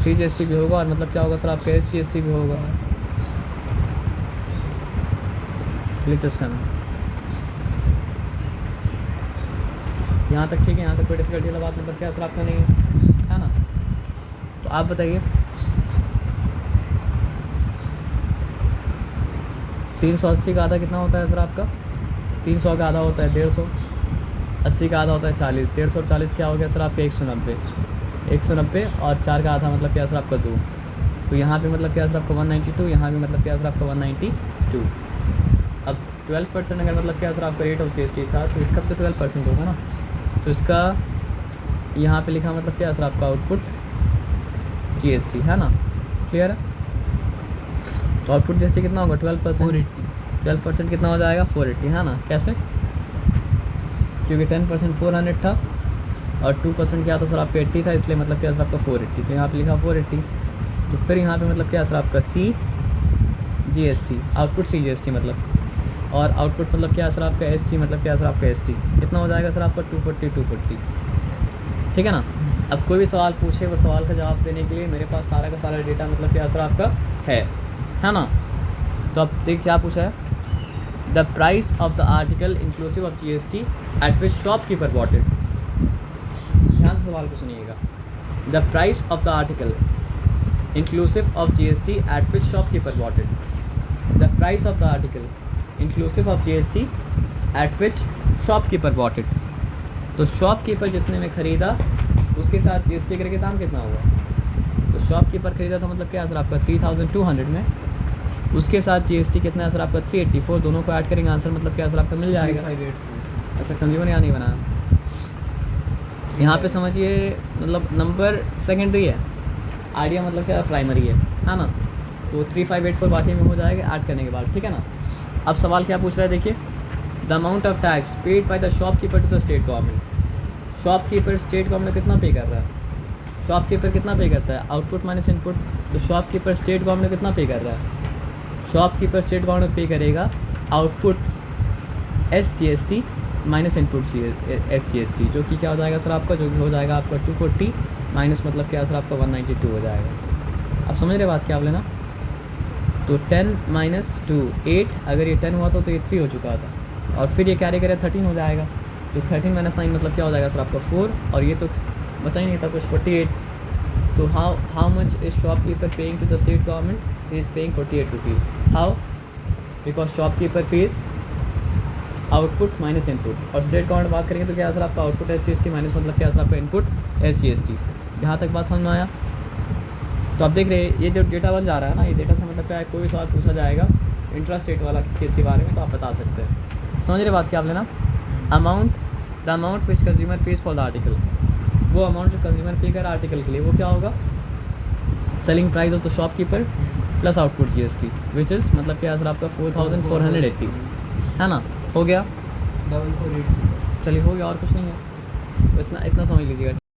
सी जीएसटी भी होगा, और मतलब क्या होगा सर आपका एस जीएसटी भी होगा। यहाँ तक ठीक है, यहाँ तक कोई डिफिकल्टी वाला बात मतलब क्या सर आपका नहीं है ना। तो आप बताइए 380 का आधा कितना होता है सर आपका, 300 का आधा होता है 150, 80 का आधा होता है 40, 150 और 40 क्या हो गया सर आपका 190, और 4 का आधा मतलब क्या सर आपका 2। तो यहाँ पे मतलब क्या सर आपका 192, यहाँ पे मतलब क्या सर आपका 192। अब 12% अगर मतलब क्या सर आपका रेट ऑफ जीएसटी था, तो इसका भी तो 12% होगा ना। तो इसका यहाँ पे लिखा मतलब क्या सर आपका आउटपुट जीएसटी है ना, क्लियर है। तो आउटपुट जीएसटी कितना होगा 12%, 12% कितना हो जाएगा 480 है ना। कैसे, क्योंकि 10% 400 था और 2% क्या था सर आपका 80 था, इसलिए मतलब क्या सर आपका 480। तो यहाँ पे लिखा 480, तो फिर यहाँ पे मतलब क्या सर आपका C GST, output C GST मतलब, और आउटपुट मतलब क्या सर आपका एस जी, मतलब क्या सर आपका एस टी कितना हो जाएगा सर आपका 240। ठीक है ना। अब कोई भी सवाल पूछे, वो सवाल का जवाब देने के लिए मेरे पास सारा का सारा डेटा मतलब क्या सर आपका है ना। तो अब देखिए क्या पूछा है, the price of the article inclusive of GST at which shopkeeper bought it. ध्यान से सवाल को सुनिएगा, the price of the article inclusive of GST at which shopkeeper bought it. The price of the article inclusive of GST at which shopkeeper bought it. तो शॉपकीपर जितने में ख़रीदा उसके साथ जीएसटी करके दाम कितना हुआ। तो शॉपकीपर ख़रीदा था मतलब क्या सर आपका 3200 में, उसके साथ जीएसटी कितना है सर आपका 384, दोनों को ऐड करेंगे आंसर मतलब क्या सर आपका मिल जाएगा। 3584। अच्छा, कंज्यूमर यहाँ नहीं बनाया, यहाँ पे समझिए मतलब नंबर सेकेंडरी है, आइडिया मतलब क्या प्राइमरी है ना। तो 3584 बाकी में हो जाएगा ऐड करने के बाद। ठीक है ना। अब सवाल क्या पूछ रहा है देखिए, the amount of tax paid by the shopkeeper to the state government. Shopkeeper state government कितना पे कर रहा है, शॉपकीपर कितना पे करता है, आउटपुट माइनस इनपुट। तो शॉपकीपर स्टेट गवर्नमेंट कितना पे कर रहा है, शॉपकीपर स्टेट गवर्नमेंट पे करेगा output S C S T minus input S C S T, जो कि क्या हो जाएगा सर आपका, जो कि हो जाएगा आपका 240 माइनस मतलब क्या सर आपका 192 हो जाएगा। अब समझ रहे बात क्या आप लेना। तो 10 - 2 8, अगर ये 10 हुआ तो ये 3 हो चुका था, और फिर ये कैरी करे 13 हो जाएगा। तो 13 - 9 मतलब क्या हो जाएगा सर आपका 4, और ये तो बचा ही नहीं था कुछ 48। तो how much is shopkeeper paying to the state government, he is paying 48 rupees. How, because shopkeeper pays output minus input, और स्टेट गवर्नमेंट बात करेंगे तो क्या सर आपका output S G S T minus मतलब क्या सर आपका input S G S T. यहाँ तक बात समझ में आया। तो आप देख रहे हैं ये जो डेटा बन जा रहा है ना, ये डेटा से मतलब क्या है, कोई भी सवाल पूछा जाएगा इंट्रा स्टेट वाला केस के बारे में तो आप बता सकते हैं। समझ रहे बात क्या आप लेना। Amount, the amount which consumer page for the article, वो अमाउंट जो कंज्यूमर पे कर आर्टिकल के लिए वो क्या होगा, selling price of the shopkeeper plus output ji S T, which is मतलब क्या सर आपका 4480 है ना। हो गया, 4480। चलिए हो गया, और कुछ नहीं है, तो इतना समझ लीजिएगा।